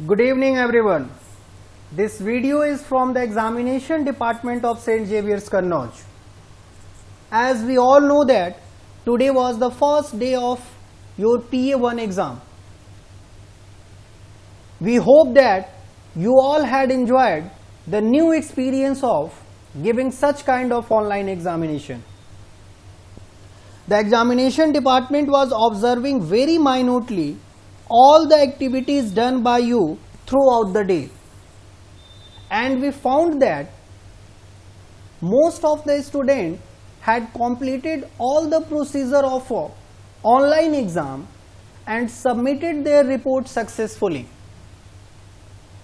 Good evening everyone. This video is from the examination department of St. Xavier's Kannauj. As we all know that today was the first day of your PA1 exam. We hope that you all had enjoyed the new experience of giving such kind of online examination. The examination department was observing very minutely all the activities done by you throughout the day, and we found that most of the students had completed all the procedure of online exam and submitted their report successfully.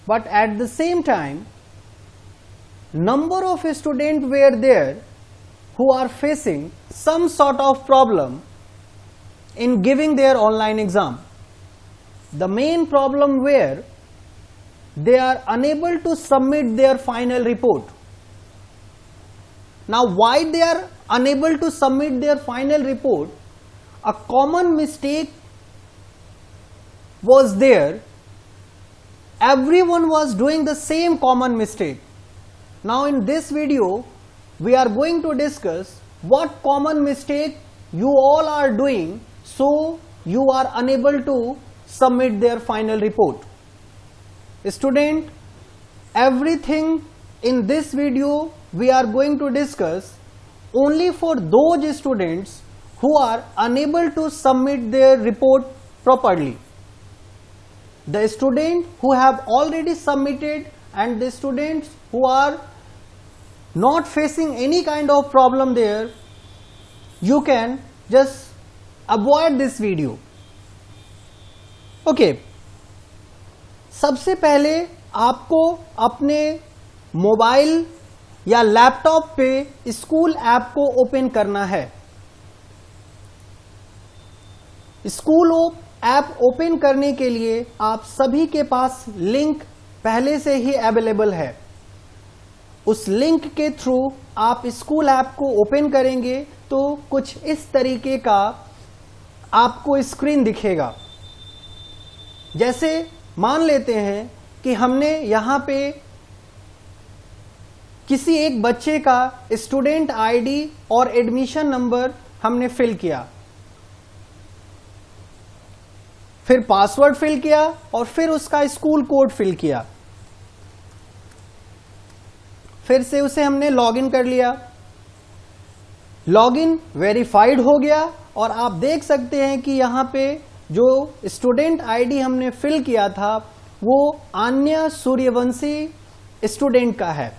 But at the same time, number of students were there who are facing some sort of problem in giving their online exam. The main problem where they are unable to submit their final report. Now, why they are unable to submit their final report? A common mistake was there. Everyone was doing the same common mistake. Now, in this video, we are going to discuss what common mistake you all are doing so you are unable to submit their final report. Student, everything in this video we are going to discuss only for those students who are unable to submit their report properly. The students who have already submitted and the students who are not facing any kind of problem there, you can just avoid this video. Okay. सबसे पहले आपको अपने mobile या laptop पे school app को open करना है। School app open करने के लिए आप सभी के पास लिंक पहले से ही अवेलेबल है। उस लिंक के थ्रू आप स्कूल ऐप को ओपन करेंगे तो कुछ इस तरीके का आपको स्क्रीन दिखेगा। जैसे मान लेते हैं कि हमने यहाँ पे किसी एक बच्चे का स्टूडेंट आईडी और एडमिशन नंबर हमने फिल किया, फिर पासवर्ड फिल किया और फिर उसका स्कूल कोड फिल किया, फिर से उसे हमने लॉगिन कर लिया। लॉगिन वेरीफाइड हो गया और आप देख सकते हैं कि यहाँ पे जो स्टूडेंट आईडी हमने फिल किया था वो आन्या सूर्यवंशी स्टूडेंट का है।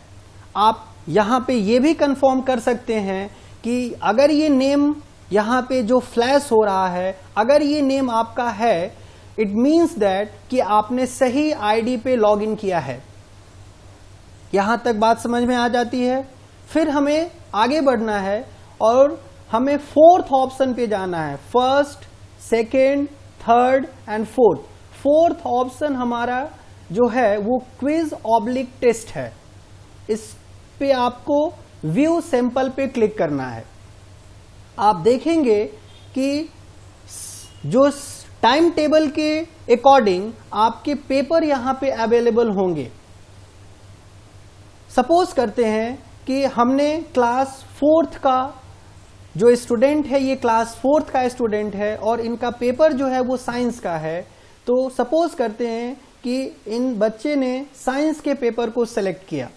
आप यहाँ पे ये भी कंफर्म कर सकते हैं कि अगर ये नेम यहाँ पे जो फ्लैश हो रहा है, अगर ये नेम आपका है, इट मीन्स दैट कि आपने सही आईडी पे लॉगिन किया है। यहाँ तक बात समझ में आ जाती है। फिर हमें आगे बढ़ना है और हमें फोर्थ ऑप्शन पे जाना है। First, second, third and fourth. Fourth option हमारा जो है वो क्विज ऑब्लिक टेस्ट है। इस पे आपको व्यू सैंपल पे क्लिक करना है। आप देखेंगे कि जो टाइम टेबल के अकॉर्डिंग आपके पेपर यहां पे अवेलेबल होंगे। सपोज करते हैं कि हमने क्लास फोर्थ का जो स्टूडेंट है, ये क्लास फोर्थ का स्टूडेंट है और इनका पेपर जो है वो साइंस का है। तो सपोज करते हैं कि इन बच्चे ने साइंस के पेपर को सिलेक्ट किया।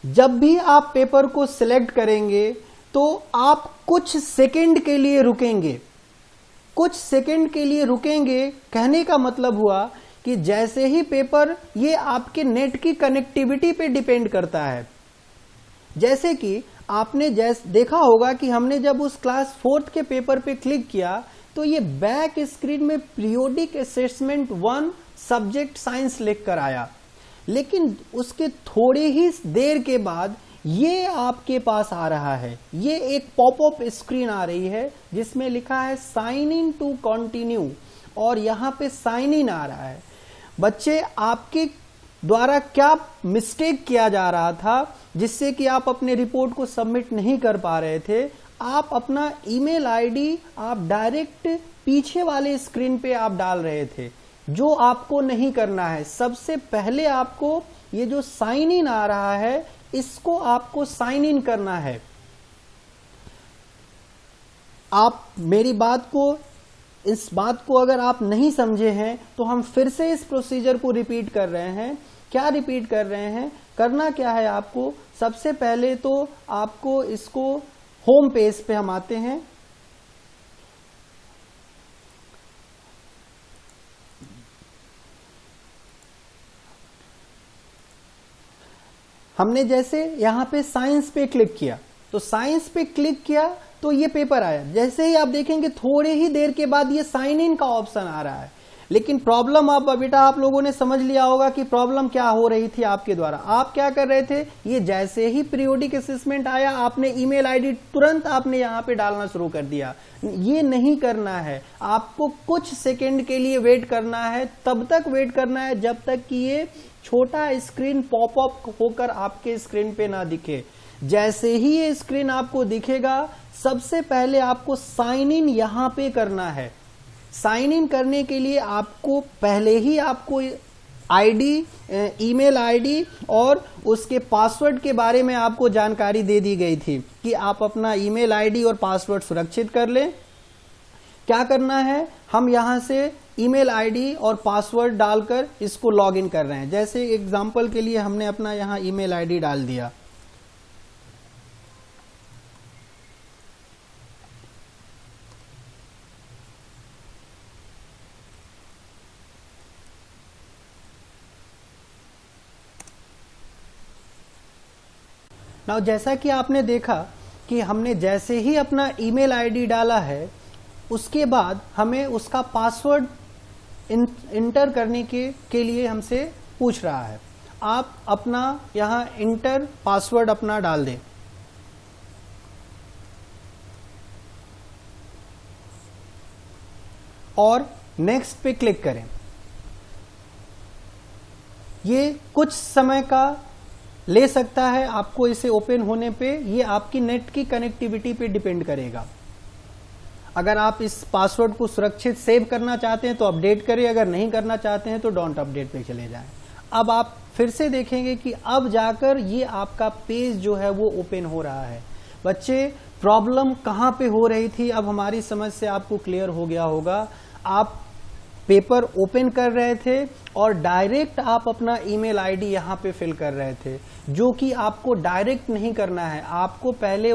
जब भी आप पेपर को सिलेक्ट करेंगे तो आप कुछ सेकंड के लिए रुकेंगे। कुछ सेकंड के लिए रुकेंगे कहने का मतलब हुआ कि जैसे ही पेपर, ये आपके नेट की कनेक्टिविटी पे डिपेंड करता है। जैसे कि आपने देखा होगा कि हमने जब उस क्लास फोर्थ के पेपर पे क्लिक किया तो ये बैक स्क्रीन में पीरियोडिक असेसमेंट 1 सब्जेक्ट साइंस लिख कर आया, लेकिन उसके थोड़ी ही देर के बाद ये आपके पास आ रहा है। ये एक पॉपअप स्क्रीन आ रही है जिसमें लिखा है साइन इन टू कंटिन्यू और यहाँ पे साइन इन आ रहा है। बच्चे, आपके द्वारा क्या मिस्टेक किया जा रहा था जिससे कि आप अपने रिपोर्ट को सबमिट नहीं कर पा रहे थे? आप अपना ईमेल आईडी आप डायरेक्ट पीछे वाले स्क्रीन पे आप डाल रहे थे। जो आपको नहीं करना है, सबसे पहले आपको ये जो साइन इन आ रहा है इसको आपको साइन इन करना है। आप मेरी इस बात को अगर आप नहीं समझे हैं तो हम फिर से इस प्रोसीजर को रिपीट कर रहे हैं। क्या रिपीट कर रहे हैं? करना क्या है आपको, सबसे पहले तो आपको इसको होम पेज पे हम आते हैं। हमने जैसे यहां पे साइंस पे क्लिक किया, तो साइंस पे क्लिक किया तो ये पेपर आया। जैसे ही आप देखेंगे थोड़े ही देर के बाद ये साइन इन का ऑप्शन आ रहा है। लेकिन प्रॉब्लम बेटा आप लोगों ने समझ लिया होगा कि प्रॉब्लम क्या हो रही थी आपके द्वारा। आप क्या कर रहे थे, ये जैसे ही पीरियोडिक असेसमेंट आया आपने ईमेल आईडी तुरंत आपने यहां पे डालना शुरू कर दिया। ये नहीं करना है, आपको कुछ सेकंड के लिए वेट करना है, तब तक वेट करना है जब तक कि ये छोटा स्क्रीन पॉपअप होकर आपके स्क्रीन पे ना दिखे। जैसे ही ये स्क्रीन आपको दिखेगा सबसे पहले आपको साइन इन यहां पे करना है। साइन इन करने के लिए आपको पहले ही आपको आईडी, ईमेल आईडी और उसके पासवर्ड के बारे में आपको जानकारी दे दी गई थी कि आप अपना ईमेल आईडी और पासवर्ड सुरक्षित कर लें। क्या करना है, हम यहां से ईमेल आईडी और पासवर्ड डालकर इसको लॉगिन कर रहे हैं। जैसे एग्जांपल के लिए हमने अपना यहां ईमेल आईडी डाल दिया। नाउ जैसा कि आपने देखा कि हमने जैसे ही अपना ईमेल आईडी डाला है उसके बाद हमें उसका पासवर्ड इंटर करने के लिए हमसे पूछ रहा है। आप अपना यहां इंटर पासवर्ड अपना डाल दें। और नेक्स्ट पे क्लिक करें। ये कुछ समय का ले सकता है आपको इसे ओपन होने पे, ये आपकी नेट की कनेक्टिविटी पे डिपेंड करेगा। अगर आप इस पासवर्ड को सुरक्षित सेव करना चाहते हैं तो अपडेट करें, अगर नहीं करना चाहते हैं तो डोंट अपडेट पे चले जाएं। अब आप फिर से देखेंगे कि अब जाकर ये आपका पेज जो है वो ओपन हो रहा है। बच्चे प्रॉब्लम कहां पे हो रही थी, अब हमारी समझ से आपको क्लियर हो गया होगा। आप पेपर ओपन कर रहे थे और डायरेक्ट आप अपना ईमेल आईडी यहां पे फिल कर रहे थे, जो कि आपको डायरेक्ट नहीं करना है। आपको पहले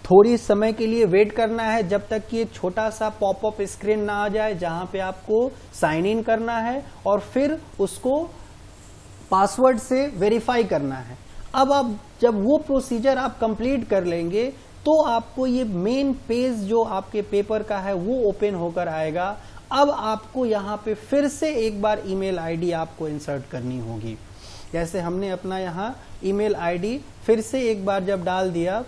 थोड़ी समय के लिए वेट करना है जब तक कि एक छोटा सा पॉपअप स्क्रीन ना आ जाए जहां पे आपको साइन इन करना है और फिर उसको पासवर्ड से वेरीफाई करना है। अब आप जब वो प्रोसीजर आप कंप्लीट कर लेंगे तो आपको ये मेन पेज जो आपके पेपर का है वो ओपन होकर आएगा। अब आपको यहां पे फिर से एक बार ईमेल आईडी आपको इंसर्ट करनी होगी। जैसे हमने अपना यहां ईमेल आईडी फिर से एक बार जब डाल दिया,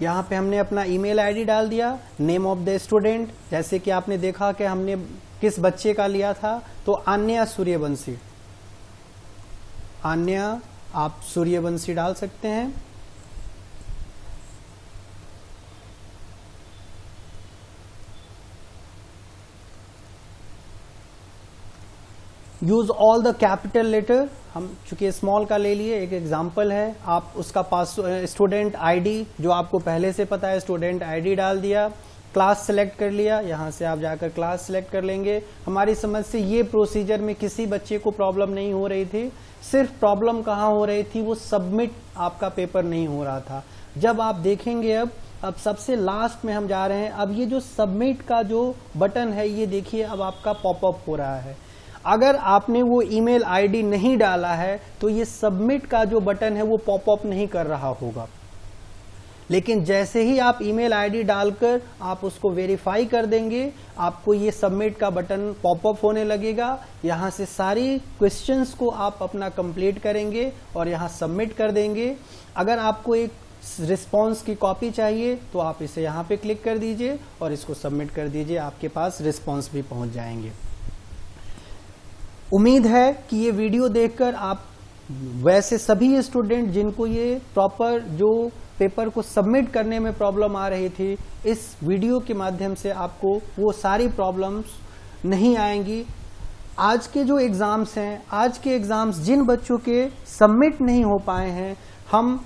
यहाँ पे हमने अपना ईमेल आईडी डाल दिया, नेम ऑफ द स्टूडेंट, जैसे कि आपने देखा कि हमने किस बच्चे का लिया था, तो आन्या सूर्यवंशी। आन्या आप सूर्यवंशी डाल सकते हैं। Use all the capital letter, हम चूंकि स्मॉल का ले लिए, एक एग्जाम्पल है। आप उसका पास स्टूडेंट आईडी जो आपको पहले से पता है, स्टूडेंट आईडी डाल दिया। क्लास सेलेक्ट कर लिया, यहां से आप जाकर क्लास सेलेक्ट कर लेंगे। हमारी समझ से ये प्रोसीजर में किसी बच्चे को प्रॉब्लम नहीं हो रही थी। सिर्फ प्रॉब्लम कहाँ हो रही थी, वो सबमिट आपका पेपर नहीं हो रहा था। जब आप देखेंगे अब सबसे लास्ट में हम जा रहे हैं। अब ये जो सबमिट का जो बटन है ये देखिए अब आपका पॉपअप हो रहा है। अगर आपने वो ईमेल आईडी नहीं डाला है तो ये सबमिट का जो बटन है वो पॉपअप नहीं कर रहा होगा। लेकिन जैसे ही आप ईमेल आईडी डालकर आप उसको वेरीफाई कर देंगे, आपको ये सबमिट का बटन पॉपअप होने लगेगा। यहाँ से सारी क्वेश्चंस को आप अपना कंप्लीट करेंगे और यहाँ सबमिट कर देंगे। अगर आपको एक रिस्पॉन्स की कॉपी चाहिए तो आप इसे यहाँ पे क्लिक कर दीजिए और इसको सबमिट कर दीजिए, आपके पास रिस्पॉन्स भी पहुंच जाएंगे। उम्मीद है कि ये वीडियो देखकर आप वैसे सभी स्टूडेंट जिनको ये प्रॉपर जो पेपर को सबमिट करने में प्रॉब्लम आ रही थी, इस वीडियो के माध्यम से आपको वो सारी प्रॉब्लम्स नहीं आएंगी। आज के जो एग्जाम्स हैं, आज के एग्जाम्स जिन बच्चों के सबमिट नहीं हो पाए हैं, हम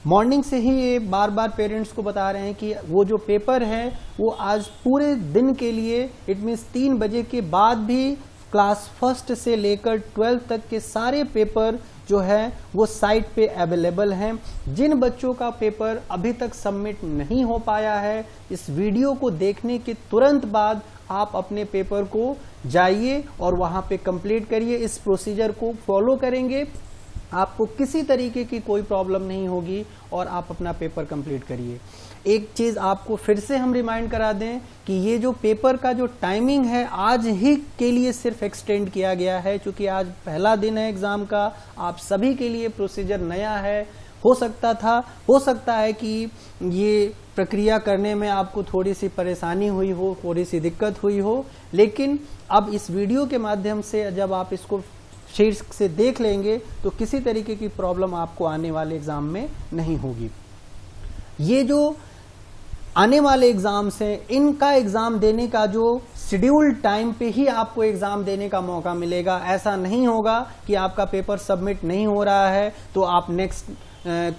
मॉर्निंग से ही ये बार बार पेरेंट्स को बता रहे हैं कि वो जो पेपर है वो आज पूरे दिन के लिए, इट मीन्स 3 बजे के बाद भी क्लास 1 से लेकर 12 तक के सारे पेपर जो है वो साइट पे अवेलेबल हैं। जिन बच्चों का पेपर अभी तक सबमिट नहीं हो पाया है, इस वीडियो को देखने के तुरंत बाद आप अपने पेपर को जाइए और वहां पे कंप्लीट करिए। इस प्रोसीजर को फॉलो करेंगे, आपको किसी तरीके की कोई प्रॉब्लम नहीं होगी और आप अपना पेपर कंप्लीट करिए। एक चीज आपको फिर से हम रिमाइंड करा दें कि ये जो पेपर का जो टाइमिंग है आज ही के लिए सिर्फ एक्सटेंड किया गया है, क्योंकि आज पहला दिन है एग्जाम का। आप सभी के लिए प्रोसीजर नया है। हो सकता है कि ये प्रक्रिया करने में आपको थोड़ी सी परेशानी हुई हो, थोड़ी सी दिक्कत हुई हो, लेकिन अब इस वीडियो के माध्यम से जब आप इसको शीर्षक से देख लेंगे तो किसी तरीके की प्रॉब्लम आपको आने वाले एग्जाम में नहीं होगी। ये जो आने वाले एग्जाम्स हैं, इनका एग्जाम देने का जो शेड्यूल टाइम पे ही आपको एग्जाम देने का मौका मिलेगा। ऐसा नहीं होगा कि आपका पेपर सबमिट नहीं हो रहा है तो आप नेक्स्ट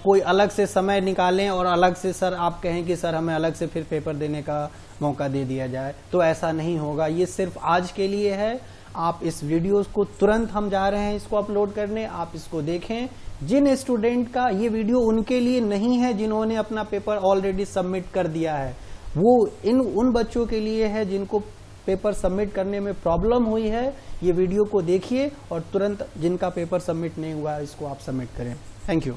कोई अलग से समय निकालें और अलग से सर आप कहें कि सर हमें अलग से फिर पेपर देने का मौका दे दिया जाए, तो ऐसा नहीं होगा। ये सिर्फ आज के लिए है। आप इस वीडियो को तुरंत हम जा रहे हैं इसको अपलोड करने, आप इसको देखें। जिन स्टूडेंट का ये वीडियो उनके लिए नहीं है जिन्होंने अपना पेपर ऑलरेडी सबमिट कर दिया है, वो उन बच्चों के लिए है जिनको पेपर सबमिट करने में प्रॉब्लम हुई है। ये वीडियो को देखिए और तुरंत जिनका पेपर सबमिट नहीं हुआ है इसको आप सबमिट करें। Thank you.